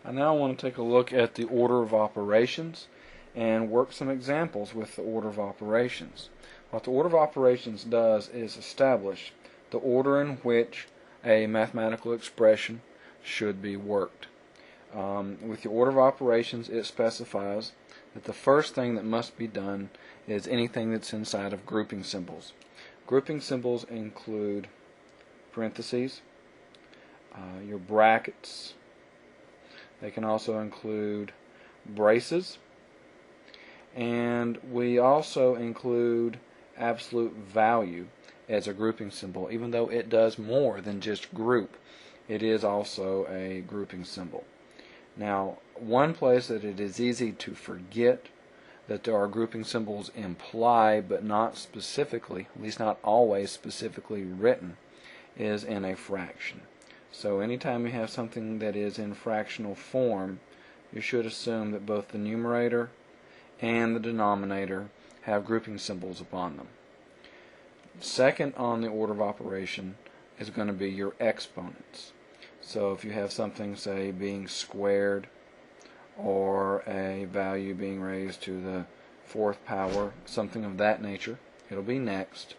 I now want to take a look at the order of operations and work some examples with the order of operations. What the order of operations does is establish the order in which a mathematical expression should be worked. With the order of operations, it specifies that the first thing that must be done is anything that's inside of grouping symbols. Grouping symbols include parentheses, your brackets. They can also include braces, and we also include absolute value as a grouping symbol. Even though it does more than just group, it is also a grouping symbol. Now, one place that it is easy to forget that there are grouping symbols implied but not specifically, at least not always specifically written, is in a fraction. So anytime you have something that is in fractional form, you should assume that both the numerator and the denominator have grouping symbols upon them. Second on the order of operation is going to be your exponents. So if you have something, say, being squared or a value being raised to the fourth power, something of that nature, it'll be next.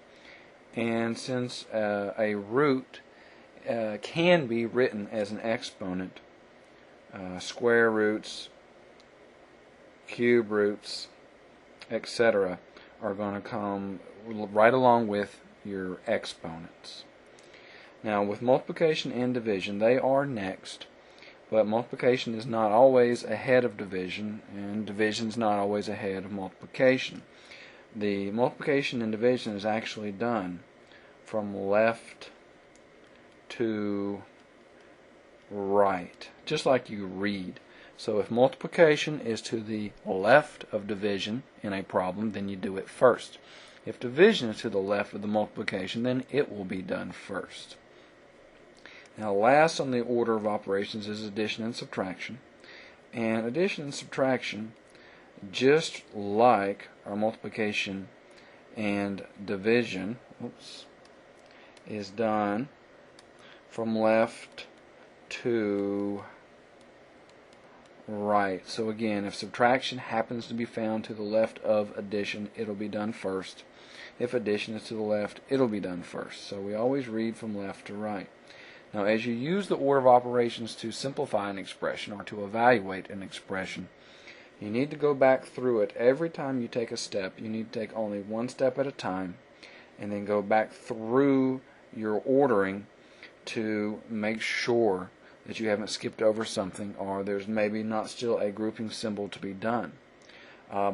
And since a root can be written as an exponent, square roots, cube roots, etc. are going to come right along with your exponents. Now, with multiplication and division, they are next, but multiplication is not always ahead of division, and division is not always ahead of multiplication. The multiplication and division is actually done from left to right, just like you read. So if multiplication is to the left of division in a problem, then you do it first. If division is to the left of the multiplication, then it will be done first. Now, last on the order of operations is addition and subtraction. And addition and subtraction, just like our multiplication and division, is done from left to right. So again, if subtraction happens to be found to the left of addition, it'll be done first. If addition is to the left, it'll be done first. So we always read from left to right. Now, as you use the order of operations to simplify an expression or to evaluate an expression, you need to go back through it. Every time you take a step, you need to take only one step at a time and then go back through your ordering to make sure that you haven't skipped over something or there's maybe not still a grouping symbol to be done.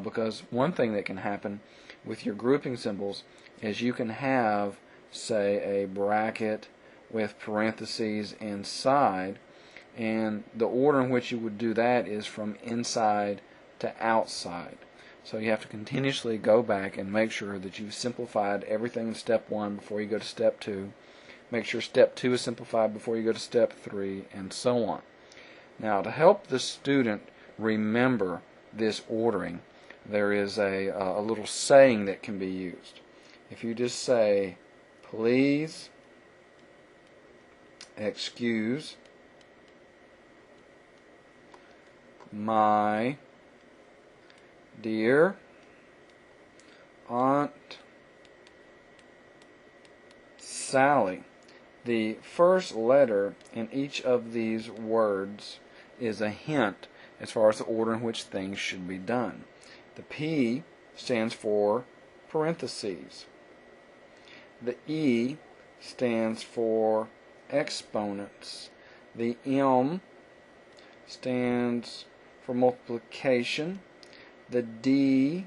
Because one thing that can happen with your grouping symbols is you can have, say, a bracket with parentheses inside, and the order in which you would do that is from inside to outside. So you have to continuously go back and make sure that you've simplified everything in step 1 before you go to step 2. Make sure step 2 is simplified before you go to step 3, and so on. Now, to help the student remember this ordering, there is a little saying that can be used. If you just say, "Please excuse my dear Aunt Sally." The first letter in each of these words is a hint as far as the order in which things should be done. The P stands for parentheses. The E stands for exponents. The M stands for multiplication. The D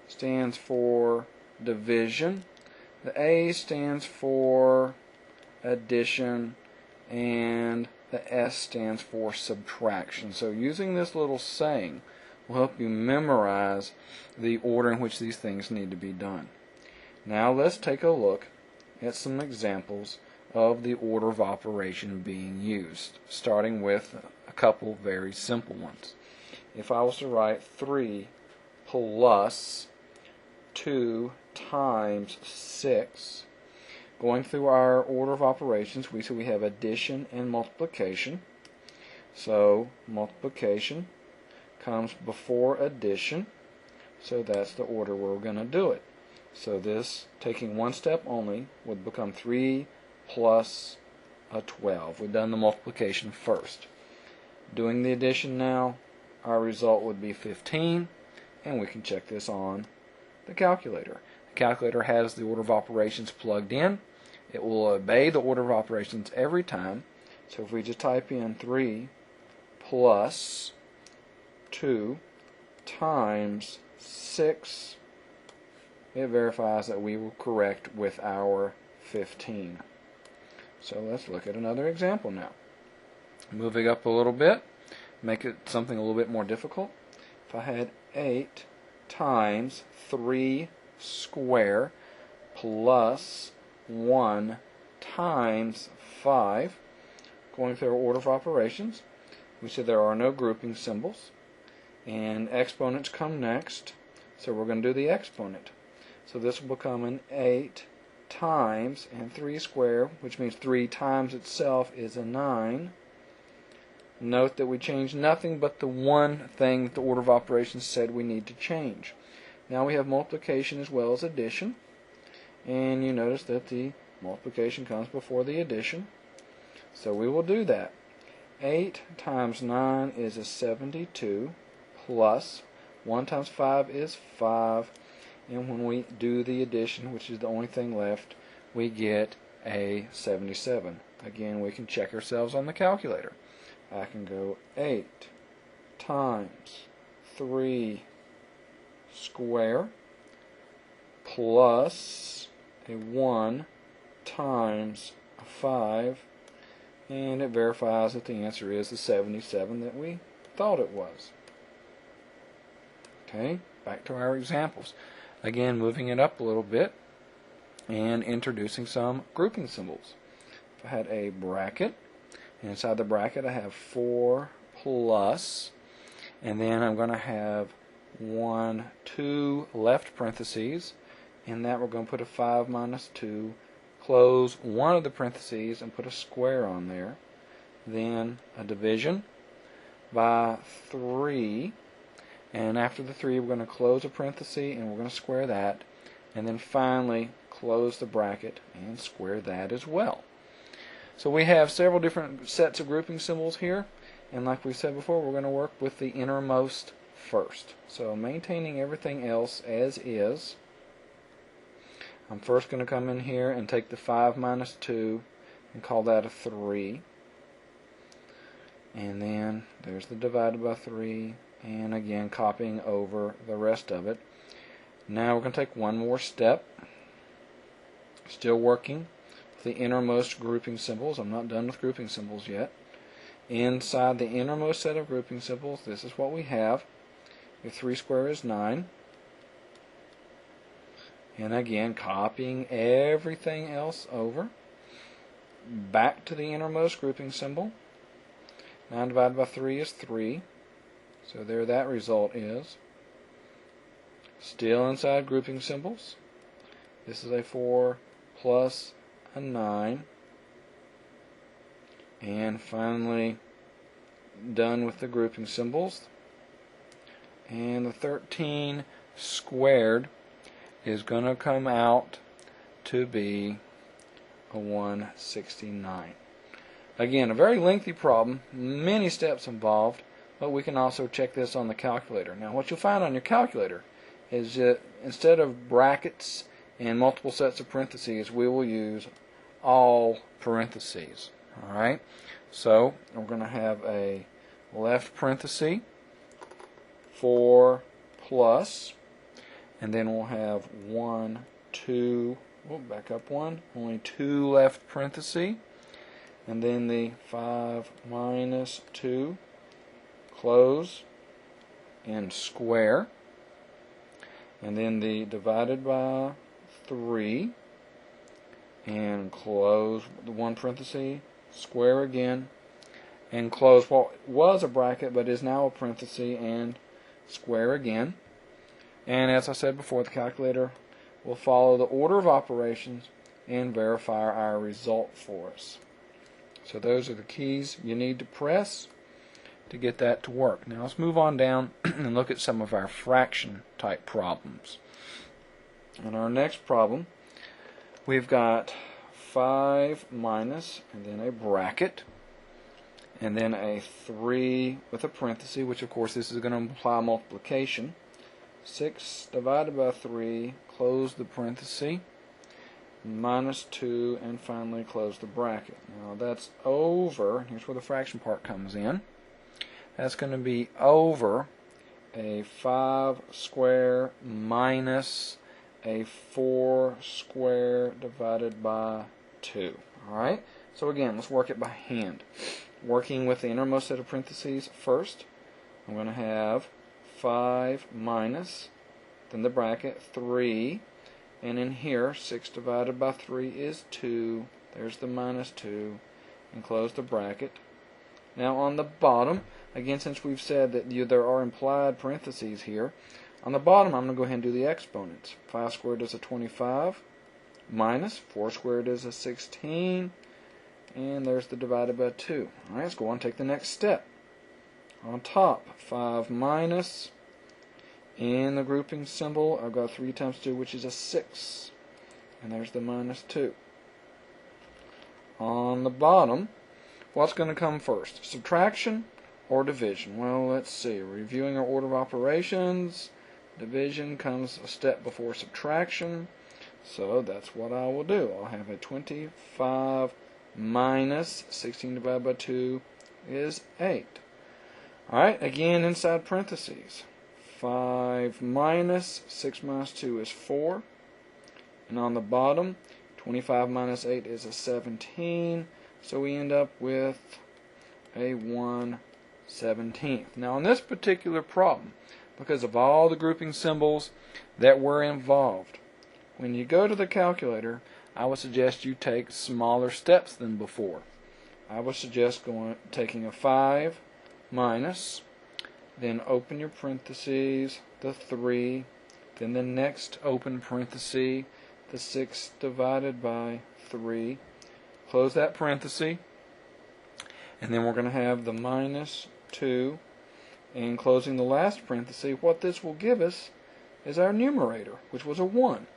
stands for division. The A stands for addition, and the S stands for subtraction. So using this little saying will help you memorize the order in which these things need to be done. Now let's take a look at some examples of the order of operation being used, starting with a couple very simple ones. If I was to write 3 plus 2 times 6, going through our order of operations, we see we have addition and multiplication. So multiplication comes before addition, so that's the order we're going to do it. So this, taking one step only, would become 3 plus a 12. We've done the multiplication first. Doing the addition now, our result would be 15, and we can check this on the calculator. The calculator has the order of operations plugged in. It will obey the order of operations every time. So if we just type in 3 plus 2 times 6, it verifies that we were correct with our 15. So let's look at another example now. Moving up a little bit, make it something a little bit more difficult. If I had 8 times 3 square plus 1 times 5, going through our order of operations, we said there are no grouping symbols, and exponents come next, so we're going to do the exponent. So this will become an 8 times, and 3 square, which means 3 times itself is a 9. Note that we changed nothing but the one thing that the order of operations said we need to change. Now we have multiplication as well as addition, and you notice that the multiplication comes before the addition. So we will do that. 8 times 9 is a 72, plus 1 times 5 is 5, and when we do the addition, which is the only thing left, we get a 77. Again, we can check ourselves on the calculator. I can go 8 times 3 square plus a 1 times 5, and it verifies that the answer is the 77 that we thought it was. Okay, back to our examples. Again, moving it up a little bit and introducing some grouping symbols. If I had a bracket, and inside the bracket I have 4 plus, and then I'm going to have 2 left parentheses, and that we're going to put a 5 minus 2, close one of the parentheses and put a square on there, then a division by 3, and after the 3 we're going to close a parenthesis and we're going to square that, and then finally close the bracket and square that as well. So we have several different sets of grouping symbols here, and like we said before, we're going to work with the innermost first. So maintaining everything else as is, I'm first going to come in here and take the 5 minus 2 and call that a 3. And then there's the divided by 3, and again copying over the rest of it. Now we're going to take one more step, still working the innermost grouping symbols. I'm not done with grouping symbols yet. Inside the innermost set of grouping symbols, this is what we have. If 3 square is 9. And again, copying everything else over. Back to the innermost grouping symbol. 9 divided by 3 is 3. So there that result is. Still inside grouping symbols. This is a 4 plus a 9, and finally done with the grouping symbols, and the 13 squared is going to come out to be a 169. Again, a very lengthy problem, many steps involved, but we can also check this on the calculator. Now what you'll find on your calculator is that instead of brackets and multiple sets of parentheses, we will use all parentheses. Alright, so we're going to have a left parenthesis, 4 plus, and then we'll have 1, 2, back up 1, only 2 left parentheses, and then the 5 minus 2, close and square, and then the divided by 3, and close the one parenthesis, square again, and close what was a bracket but is now a parenthesis, and square again. And as I said before, the calculator will follow the order of operations and verify our result for us. So those are the keys you need to press to get that to work. Now let's move on down and look at some of our fraction type problems. In our next problem, we've got 5 minus, and then a bracket, and then a 3 with a parenthesis, which of course this is going to imply multiplication. 6 divided by 3, close the parenthesis, minus 2, and finally close the bracket. Now that's over, here's where the fraction part comes in. That's going to be over a 5 square minus a 4 square divided by 2. Alright, so again, let's work it by hand. Working with the innermost set of parentheses first, I'm going to have 5 minus, then the bracket, 3, and in here, 6 divided by 3 is 2. There's the minus 2, and close the bracket. Now on the bottom, again, since we've said that there are implied parentheses here, on the bottom I'm going to go ahead and do the exponents. 5 squared is a 25, minus 4 squared is a 16, and there's the divided by 2. Alright, let's go on and take the next step. On top, 5 minus, in the grouping symbol, I've got 3 times 2, which is a 6, and there's the minus 2. On the bottom, what's going to come first? Subtraction or division? Well, let's see. Reviewing our order of operations, division comes a step before subtraction, so that's what I will do. I'll have a 25 minus 16 divided by 2 is 8. Alright, again inside parentheses. 5 minus 6 minus 2 is 4. And on the bottom, 25 minus 8 is a 17. So we end up with a 1/17. Now in this particular problem, because of all the grouping symbols that were involved, when you go to the calculator, I would suggest you take smaller steps than before. I would suggest taking a 5 minus, then open your parentheses, the 3, then the next open parenthesis, the 6 divided by 3, close that parenthesis, and then we're going to have the minus 2, and closing the last parenthesis. What this will give us is our numerator, which was a 1.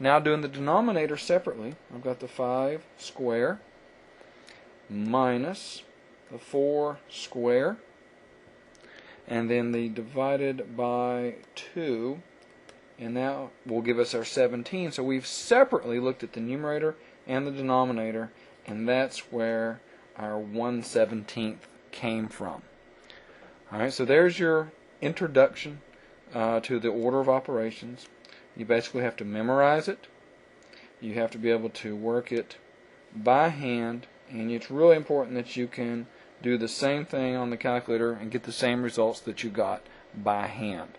Now doing the denominator separately, I've got the 5 square minus the 4 square, and then the divided by 2, and that will give us our 17. So we've separately looked at the numerator and the denominator, and that's where our 1/17 came from. Alright, so there's your introduction to the order of operations. You basically have to memorize it. You have to be able to work it by hand, and it's really important that you can do the same thing on the calculator and get the same results that you got by hand.